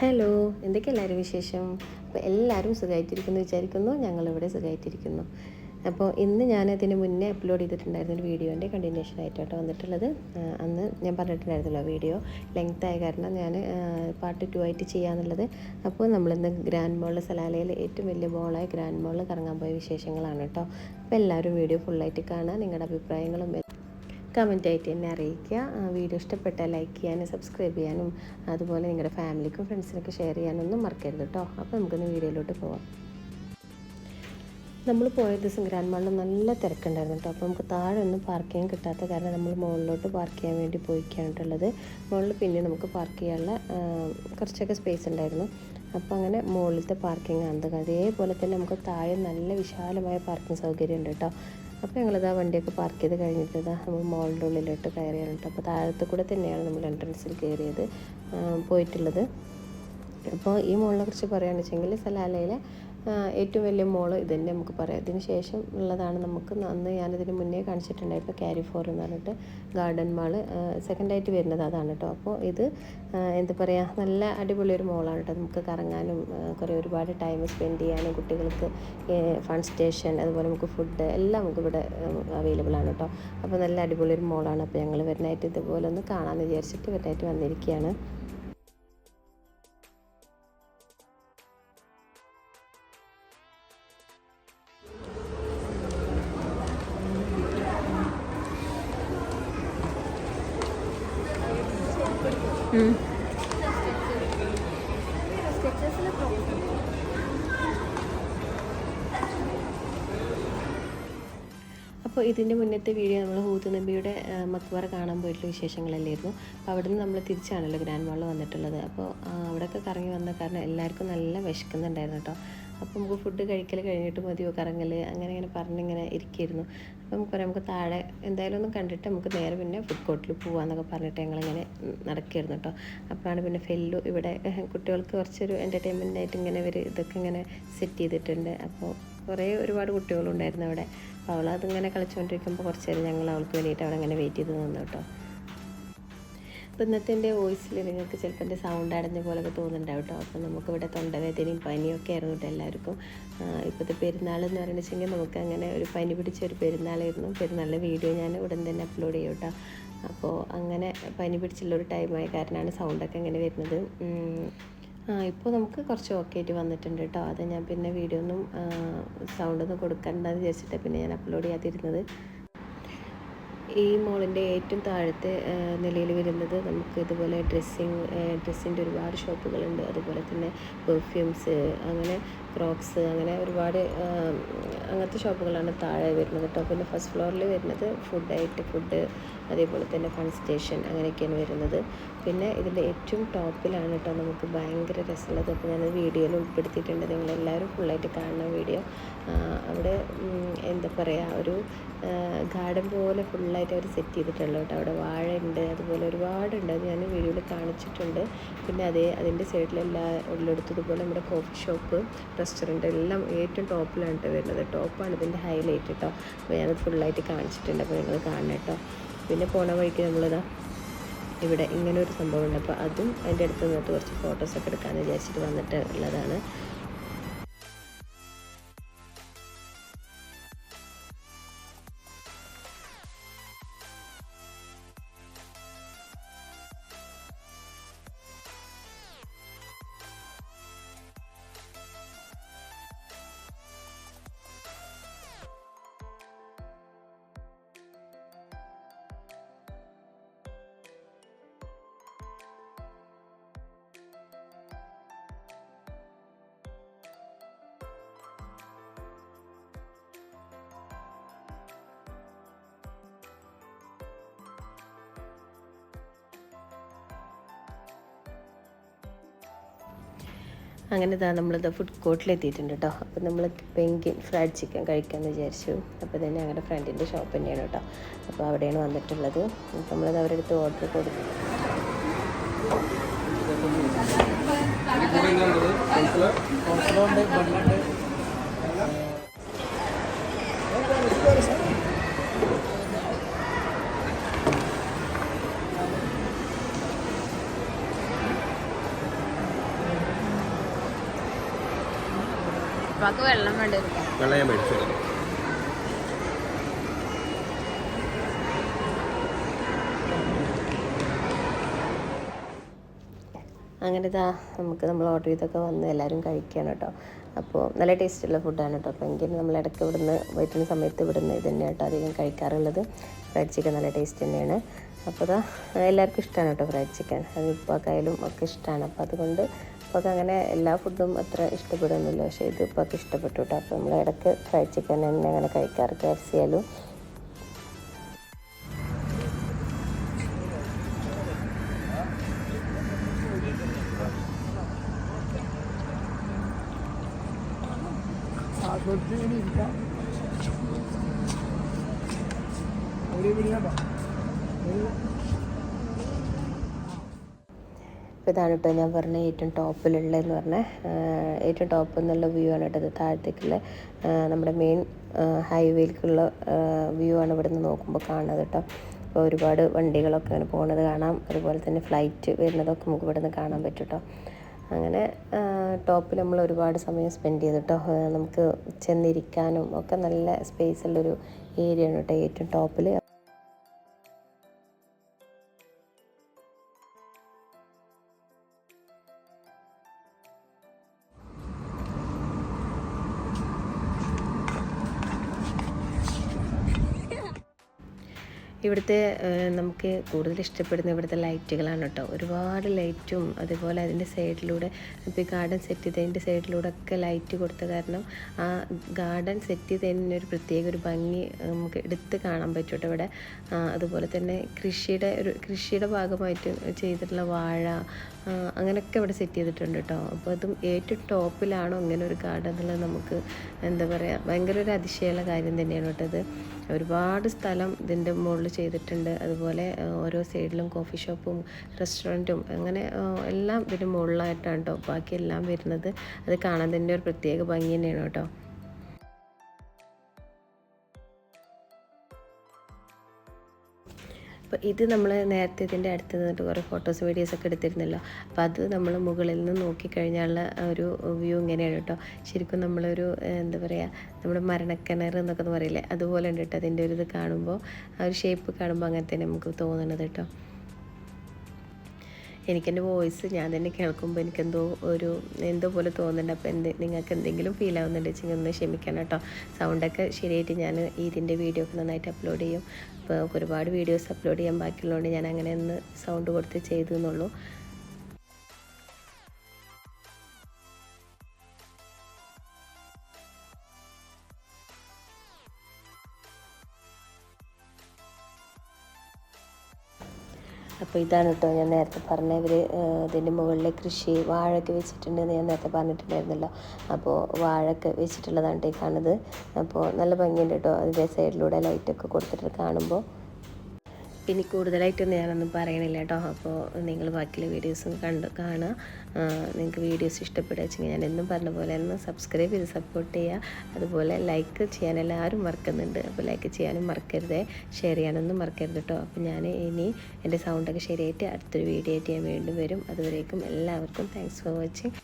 Hello, എന്തൊക്കെ എല്ലാവരും വിശേഷം? അപ്പോൾ എല്ലാവരും സുഖമായിട്ടിരിക്കുന്നു വിചാരിക്കുന്നു. ഞങ്ങളിവിടെ സുഖമായിട്ടിരിക്കുന്നു. അപ്പോൾ ഇന്ന് ഞാനതിന് മുന്നേ അപ്ലോഡ് ചെയ്തിട്ടുണ്ടായിരുന്ന ഒരു വീഡിയോൻ്റെ കണ്ടിന്യൂഷൻ ആയിട്ടാണ് വന്നിട്ടുള്ളത്. അന്ന് ഞാൻ പറഞ്ഞിട്ടുണ്ടായിരുന്നല്ലോ, വീഡിയോ ലെങ്ത് ആയ കാരണം ഞാൻ പാർട്ട് 2 ആയിട്ട് ചെയ്യാന്നുള്ളത്. അപ്പോൾ നമ്മളിന്ന് ഗ്രാൻഡ് മോളിൽ സലാലയിൽ ഏറ്റവും വലിയ മോളായ ഗ്രാൻഡ് മോളിൽ കറങ്ങാൻ പോയ വിശേഷങ്ങളാണ് കേട്ടോ. അപ്പോൾ എല്ലാവരും വീഡിയോ ഫുള്ളായിട്ട് കാണാൻ നിങ്ങളുടെ അഭിപ്രായങ്ങളും കമൻറ്റായിട്ട് എന്നെ അറിയിക്കുക. വീഡിയോ ഇഷ്ടപ്പെട്ടാൽ ലൈക്ക് ചെയ്യാനും സബ്സ്ക്രൈബ് ചെയ്യാനും അതുപോലെ നിങ്ങളുടെ ഫാമിലിക്കും ഫ്രണ്ട്സിനൊക്കെ ഷെയർ ചെയ്യാനൊന്നും മറക്കരുത് കേട്ടോ. അപ്പോൾ നമുക്കൊന്ന് വീഡിയോയിലോട്ട് പോവാം. നമ്മൾ പോയ ദിവസം ഗ്രാൻഡ് മാളിൽ നല്ല തിരക്കുണ്ടായിരുന്നു കേട്ടോ. അപ്പോൾ നമുക്ക് താഴെ ഒന്നും പാർക്ക് ചെയ്യാൻ കിട്ടാത്ത കാരണം നമ്മൾ മുകളിലോട്ട് പാർക്ക് ചെയ്യാൻ വേണ്ടി പോയിക്കാനുള്ളത്. മുകളിൽ പിന്നെ നമുക്ക് പാർക്ക് ചെയ്യാനുള്ള കുറച്ചൊക്കെ സ്പേസ് ഉണ്ടായിരുന്നു. അപ്പോൾ അങ്ങനെ മുകളിലത്തെ പാർക്കിംഗ് ആണ്. അതേപോലെ തന്നെ നമുക്ക് താഴെ നല്ല വിശാലമായ പാർക്കിംഗ് സൗകര്യം ഉണ്ട് കേട്ടോ. അപ്പോൾ ഞങ്ങളിതാ വണ്ടിയൊക്കെ പാർക്ക് ചെയ്ത് കഴിഞ്ഞിട്ട് നമ്മൾ മോളിൻ്റെ ഉള്ളിലോട്ട് കയറിയാണ് കേട്ടോ. അപ്പോൾ താഴത്ത് കൂടെ തന്നെയാണ് നമ്മൾ എൻട്രൻസിൽ കയറിയത് പോയിട്ടുള്ളത്. അപ്പോൾ ഈ മോളിനെ കുറിച്ച് പറയുകയാണെന്ന് വെച്ചെങ്കിൽ സലാലയിലെ ഏറ്റവും വലിയ മോള് ഇത് തന്നെ നമുക്ക് പറയാം. ഇതിന് ശേഷം ഉള്ളതാണ് നമുക്ക് അന്ന് ഞാനിതിന് മുന്നേ കാണിച്ചിട്ടുണ്ടായിരുന്നു ക്യാരി ഫോർ എന്ന് പറഞ്ഞിട്ട് ഗാർഡൻ മാള് സെക്കൻഡായിട്ട് വരുന്നത് അതാണ് കേട്ടോ. അപ്പോൾ ഇത് എന്താ പറയുക, നല്ല അടിപൊളി ഒരു മോളാണ് കേട്ടോ. നമുക്ക് കറങ്ങാനും കുറേ ഒരുപാട് ടൈം സ്പെൻഡ് ചെയ്യാനും കുട്ടികൾക്ക് ഫൺ സ്റ്റേഷൻ അതുപോലെ നമുക്ക് ഫുഡ് എല്ലാം നമുക്ക് ഇവിടെ അവൈലബിൾ ആണ് കേട്ടോ. അപ്പോൾ നല്ല അടിപൊളി ഒരു മോളാണ്. അപ്പോൾ ഞങ്ങൾ വരുന്നതായിട്ട് ഇതുപോലെ ഒന്ന് കാണാമെന്ന് വിചാരിച്ചിട്ട് വരുന്നതായിട്ട് വന്നിരിക്കുകയാണ്. അപ്പോൾ ഇതിൻ്റെ മുന്നത്തെ വീഡിയോ നമ്മൾ ഹൂത്ത് നബിയുടെ മക്ബറ കാണാൻ പോയിട്ടുള്ള വിശേഷങ്ങളല്ലായിരുന്നു. അപ്പോൾ അവിടെ നിന്ന് നമ്മൾ തിരിച്ചാണല്ലോ ഗ്രാൻഡ് മാളിൽ വന്നിട്ടുള്ളത്. അപ്പോൾ അവിടെയൊക്കെ കറങ്ങി വന്ന കാരണം എല്ലാവർക്കും നല്ല വിശക്കുന്നുണ്ടായിരുന്നു കേട്ടോ. അപ്പോൾ നമുക്ക് ഫുഡ് കഴിക്കൽ കഴിഞ്ഞിട്ട് മതിയോ കറങ്ങൽ അങ്ങനെ പറഞ്ഞിങ്ങനെ ഇരിക്കുകയായിരുന്നു. അപ്പം നമുക്ക് താഴെ എന്തായാലും ഒന്ന് കണ്ടിട്ട് നമുക്ക് നേരെ പിന്നെ ഫുഡ് കോർട്ടിൽ പോകാമെന്നൊക്കെ പറഞ്ഞിട്ട് ഞങ്ങളിങ്ങനെ നടക്കുകയായിരുന്നു കേട്ടോ. അപ്പോഴാണ് പിന്നെ ഫെല്ലു ഇവിടെ കുട്ടികൾക്ക് കുറച്ചൊരു എൻ്റർടൈൻമെൻറ്റായിട്ട് ഇങ്ങനെ ഇതൊക്കെ ഇങ്ങനെ സെറ്റ് ചെയ്തിട്ടുണ്ട്. അപ്പോൾ ഒരുപാട് കുട്ടികളുണ്ടായിരുന്നു അവിടെ. അപ്പോൾ അവളതിങ്ങനെ കളിച്ചുകൊണ്ടിരിക്കുമ്പോൾ കുറച്ച് നേരം ഞങ്ങൾ അവൾക്ക് വേണ്ടിയിട്ട് അവിടെ അങ്ങനെ വെയിറ്റ് ചെയ്ത് നിന്നു കേട്ടോ. അപ്പോൾ ഇന്നത്തെ എൻ്റെ വോയിസിൽ നിങ്ങൾക്ക് ചിലപ്പോൾ എൻ്റെ സൗണ്ട് അടഞ്ഞ പോലെയൊക്കെ തോന്നുന്നുണ്ടാവും കേട്ടോ. അപ്പോൾ നമുക്കിവിടെ തൊണ്ടവേദനയും പനിയൊക്കെ ആയിരുന്നു കേട്ടോ എല്ലാവർക്കും. ഇപ്പോഴത്തെ പെരുന്നാൾ എന്ന് പറയുന്നത് നമുക്ക് അങ്ങനെ ഒരു പനി പിടിച്ച ഒരു പെരുന്നാളായിരുന്നു. പെരുന്നാളിൻ്റെ വീഡിയോ ഞാൻ ഉടൻ തന്നെ അപ്ലോഡ് ചെയ്യും കേട്ടോ. അപ്പോൾ അങ്ങനെ പനി പിടിച്ചുള്ളൊരു ടൈമായ കാരണമാണ് സൗണ്ടൊക്കെ ഇങ്ങനെ വരുന്നത്. ഇപ്പോൾ നമുക്ക് കുറച്ച് ഓക്കെ ആയിട്ട് വന്നിട്ടുണ്ട് കേട്ടോ. അത് ഞാൻ പിന്നെ വീഡിയോ ഒന്നും സൗണ്ടൊന്നും കൊടുക്കണ്ടെന്ന് വിചാരിച്ചിട്ട് പിന്നെ ഞാൻ അപ്ലോഡ് ചെയ്യാതിരുന്നത്. ഈ മോളിൻ്റെ ഏറ്റവും താഴത്തെ നിലയിൽ വരുന്നത് നമുക്ക് ഇതുപോലെ ഡ്രസ്സിൻ്റെ ഒരുപാട് ഷോപ്പുകളുണ്ട്. അതുപോലെ തന്നെ പെർഫ്യൂംസ്, അങ്ങനെ ക്രോക്സ്, അങ്ങനെ ഒരുപാട് അങ്ങനത്തെ ഷോപ്പുകളാണ് താഴെ വരുന്നത് കേട്ടോ. പിന്നെ ഫസ്റ്റ് ഫ്ലോറിൽ വരുന്നത് ഫുഡ് അതേപോലെ തന്നെ ഫൺ സ്റ്റേഷൻ അങ്ങനെയൊക്കെയാണ് വരുന്നത്. പിന്നെ ഇതിൻ്റെ ഏറ്റവും ടോപ്പിലാണ് കേട്ടോ നമുക്ക് ഭയങ്കര രസമുള്ളത്. അപ്പോൾ ഞാനത് വീഡിയോയിൽ ഉൾപ്പെടുത്തിയിട്ടുണ്ട്. നിങ്ങളെല്ലാവരും ഫുള്ളായിട്ട് കാണുന്ന വീഡിയോ. അവിടെ എന്താ പറയുക, ഒരു ഗാർഡൻ പോലെ ഫുള്ളായിട്ട് അവർ സെറ്റ് ചെയ്തിട്ടുള്ളൂ കേട്ടോ. അവിടെ വാഴ ഉണ്ട്, അതുപോലെ ഒരുപാടുണ്ട്. അത് ഞാൻ വീഡിയോയിൽ കാണിച്ചിട്ടുണ്ട്. പിന്നെ അതിൻ്റെ സൈഡിലെല്ലാം ഉള്ളെടുത്തതുപോലെ നമ്മുടെ കോഫി ഷോപ്പ്, റെസ്റ്റോറൻറ്റ് എല്ലാം ഏറ്റവും ടോപ്പിലാണ് കേട്ടോ വരുന്നത്. ടോപ്പാണ് ഇതിൻ്റെ ഹൈലൈറ്റ് കേട്ടോ. അപ്പോൾ ഞാനത് ഫുള്ളായിട്ട് കാണിച്ചിട്ടുണ്ട്. അപ്പോൾ നിങ്ങൾ കാണണം കേട്ടോ. പിന്നെ പോണ വഴിക്ക് നമ്മളിതാ ഇവിടെ ഇങ്ങനെ ഒരു സംഭവം ഉണ്ട്. അപ്പോൾ അതും അതിൻ്റെ അടുത്ത് നിന്നിട്ട് കുറച്ച് ഫോട്ടോസൊക്കെ എടുക്കാമെന്ന് വിചാരിച്ചിട്ട് വന്നിട്ട് ഉള്ളതാണ്. അങ്ങനെ നമ്മളിത് ഫുഡ് കോർട്ടിലെത്തിയിട്ടുണ്ട് കേട്ടോ. അപ്പോൾ നമ്മൾ പെങ്കിൻ ഫ്രൈഡ് ചിക്കൻ കഴിക്കാമെന്ന് വിചാരിച്ചു. അപ്പോൾ തന്നെ ഞങ്ങളുടെ ഫ്രണ്ടിൻ്റെ ഷോപ്പ് തന്നെയാണ് കേട്ടോ. അപ്പോൾ അവിടെയാണ് വന്നിട്ടുള്ളത്. അപ്പോൾ നമ്മളത് അവരുടെ അടുത്ത് ഓർഡർ കൊടുത്തു. വെള്ളം വേണ്ടി വെള്ളം ഞാൻ മേടിച്ചു. അങ്ങനെ ഇതാ നമ്മൾ ഓർഡർ ചെയ്തൊക്കെ വന്ന് എല്ലാവരും കഴിക്കുകയാണ് കേട്ടോ. അപ്പോൾ നല്ല ടേസ്റ്റുള്ള ഫുഡാണ് കേട്ടോ. അപ്പോൾ എങ്കിലും നമ്മൾ ഇടയ്ക്ക് ഇവിടുന്ന് വയ്ക്കുന്ന സമയത്ത് ഇവിടുന്ന് ഇത് തന്നെ കേട്ടോ അധികം കഴിക്കാറുള്ളത്. ഫ്രൈഡ് ചിക്കൻ നല്ല ടേസ്റ്റ് തന്നെയാണ്. അപ്പോൾ ഇതാ എല്ലാവർക്കും ഇഷ്ടമാണ് കേട്ടോ ഫ്രൈഡ് ചിക്കൻ. അത് ഇപ്പോഴായാലും ഒക്കെ ഇഷ്ടമാണ്. അപ്പോൾ അതുകൊണ്ട് ഇപ്പോൾ അങ്ങനെ എല്ലാ ഫുഡും അത്ര ഇഷ്ടപ്പെടുന്നില്ല, പക്ഷേ ഇത് ഇപ്പോൾ ഇഷ്ടപ്പെട്ടു കേട്ടോ. അപ്പോൾ നമ്മൾ ഇടയ്ക്ക് ഫ്രൈഡ് ചിക്കൻ തന്നെ അങ്ങനെ കഴിക്കാറ്. KFC ആയാലും അപ്പോൾ ഇതാണ് കേട്ടോ ഞാൻ പറഞ്ഞ ഏറ്റവും ടോപ്പിലുള്ളതെന്ന് പറഞ്ഞാൽ ഏറ്റവും ടോപ്പ് എന്നുള്ള വ്യൂ ആണ് കേട്ടോ. ഇത് താഴത്തേക്കുള്ള നമ്മുടെ മെയിൻ ഹൈവേയിലേക്കുള്ള വ്യൂ ആണ് ഇവിടെ നിന്ന് നോക്കുമ്പോൾ കാണുന്നത് കേട്ടോ. അപ്പോൾ ഒരുപാട് വണ്ടികളൊക്കെ അങ്ങനെ പോകുന്നത് കാണാം. അതുപോലെ തന്നെ ഫ്ലൈറ്റ് വരുന്നതൊക്കെ നമുക്ക് ഇവിടെ നിന്ന് കാണാൻ പറ്റും കേട്ടോ. അങ്ങനെ ടോപ്പിൽ നമ്മൾ ഒരുപാട് സമയം സ്പെൻഡ് ചെയ്തിട്ടോ. നമുക്ക് ചെന്നിരിക്കാനും ഒക്കെ നല്ല സ്പേസ് ഉള്ളൊരു ഏരിയ ആണ് കേട്ടോ ഏറ്റവും ടോപ്പിൽ. ഇവിടുത്തെ നമുക്ക് കൂടുതൽ ഇഷ്ടപ്പെടുന്ന ഇവിടുത്തെ ലൈറ്റുകളാണ് കേട്ടോ. ഒരുപാട് ലൈറ്റും അതുപോലെ അതിൻ്റെ സൈഡിലൂടെ ഇപ്പോൾ ഈ ഗാർഡൻ സെറ്റ് ചെയ്തതിൻ്റെ സൈഡിലൂടെ ഒക്കെ ലൈറ്റ് കൊടുത്ത കാരണം ആ ഗാർഡൻ സെറ്റ് ചെയ്തതിന് ഒരു പ്രത്യേക ഒരു ഭംഗി നമുക്ക് എടുത്ത് കാണാൻ പറ്റും കേട്ടോ ഇവിടെ. അതുപോലെ തന്നെ കൃഷിയുടെ ഭാഗമായിട്ട് ചെയ്തിട്ടുള്ള വാഴ അങ്ങനെയൊക്കെ ഇവിടെ സെറ്റ് ചെയ്തിട്ടുണ്ട് കേട്ടോ. അപ്പോൾ അതും ഏറ്റവും ടോപ്പിലാണോ ഇങ്ങനെ ഒരു ഗാർഡൻ എന്നുള്ളത് നമുക്ക് എന്താ പറയുക ഭയങ്കര ഒരു അതിശയമുള്ള കാര്യം തന്നെയാണ് കേട്ടോ. ഇത് ഒരുപാട് സ്ഥലം ഇതിൻ്റെ മുകളിൽ ചെയ്തിട്ടുണ്ട്. അതുപോലെ ഓരോ സൈഡിലും കോഫി ഷോപ്പും റെസ്റ്റോറൻറ്റും അങ്ങനെ എല്ലാം ഇതിൻ്റെ മുകളിലായിട്ടാണ് കേട്ടോ ബാക്കിയെല്ലാം വരുന്നത്. അത് കാണാൻ തന്നെ ഒരു പ്രത്യേക ഭംഗി തന്നെയാണ് കേട്ടോ. അപ്പോൾ ഇത് നമ്മൾ നേരത്തെ ഇതിൻ്റെ അടുത്ത് നിന്നിട്ട് കുറേ ഫോട്ടോസ് വീഡിയോസൊക്കെ എടുത്തിരുന്നല്ലോ. അപ്പോൾ അത് നമ്മൾ മുകളിൽ നിന്ന് നോക്കിക്കഴിഞ്ഞാലുള്ള ഒരു വ്യൂ ഇങ്ങനെയാണ് കേട്ടോ. ശരിക്കും നമ്മളൊരു എന്താ പറയുക നമ്മുടെ മരണക്കിണർ എന്നൊക്കെ പറയില്ലേ, അതുപോലെ ഉണ്ട് കേട്ടോ അതിൻ്റെ ഒരു ഇത് കാണുമ്പോൾ, ആ ഒരു ഷേപ്പ് കാണുമ്പോൾ അങ്ങനെ തന്നെ നമുക്ക് തോന്നുന്നത് കേട്ടോ. എനിക്കെൻ്റെ വോയിസ് ഞാൻ തന്നെ കേൾക്കുമ്പോൾ എന്തോ പോലെ തോന്നുന്നുണ്ട്. അപ്പോൾ നിങ്ങൾക്ക് എന്തെങ്കിലും ഫീൽ ആവുന്നുണ്ട് വെച്ചാൽ ഒന്ന് ക്ഷമിക്കണം കേട്ടോ. സൗണ്ടൊക്കെ ശരിയായിട്ട് ഞാൻ ഇതിൻ്റെ വീഡിയോ ഒക്കെ നന്നായിട്ട് അപ്ലോഡ് ചെയ്യും. അപ്പോൾ ഒരുപാട് വീഡിയോസ് അപ്ലോഡ് ചെയ്യാൻ ബാക്കിയുള്ളതുകൊണ്ട് ഞാൻ അങ്ങനെ ഒന്ന് സൗണ്ട് കൊടുത്ത് ചെയ്തു എന്നുള്ളൂ. അപ്പോൾ ഇതാണ് കേട്ടോ ഞാൻ നേരത്തെ പറഞ്ഞ ഇതിൻ്റെ മുകളിൽ കൃഷി വാഴയൊക്കെ വെച്ചിട്ടുണ്ടെന്ന് ഞാൻ നേരത്തെ പറഞ്ഞിട്ടുണ്ടായിരുന്നല്ലോ. അപ്പോൾ വാഴയൊക്കെ വെച്ചിട്ടുള്ളതാണ് കാണുന്നത്. അപ്പോൾ നല്ല ഭംഗിയുണ്ട് കേട്ടോ അതിൻ്റെ സൈഡിലൂടെ ലൈറ്റൊക്കെ കൊടുത്തിട്ട് കാണുമ്പോൾ. പിന്നെ കൂടുതലായിട്ടൊന്നും ഞാനൊന്നും പറയണില്ല കേട്ടോ. അപ്പോൾ നിങ്ങൾ ബാക്കിയുള്ള വീഡിയോസും കാണുക. നിങ്ങൾക്ക് വീഡിയോസ് ഇഷ്ടപ്പെടുക വെച്ചെങ്കിൽ ഞാൻ എന്നും പറഞ്ഞ പോലെ ഒന്ന് സബ്സ്ക്രൈബ് ചെയ്ത് സപ്പോർട്ട് ചെയ്യുക. അതുപോലെ ലൈക്ക് ചെയ്യാൻ എല്ലാവരും മറക്കുന്നുണ്ട്. അപ്പോൾ ലൈക്ക് ചെയ്യാനും മറക്കരുത്, ഷെയർ ചെയ്യാനൊന്നും മറക്കരുത് കേട്ടോ. അപ്പോൾ ഞാൻ ഇനി എൻ്റെ സൗണ്ടൊക്കെ ശരിയായിട്ട് അടുത്തൊരു വീഡിയോ ആയിട്ട് ഞാൻ വീണ്ടും വരും. അതുവരേക്കും എല്ലാവർക്കും താങ്ക്സ് ഫോർ വാച്ചിങ്.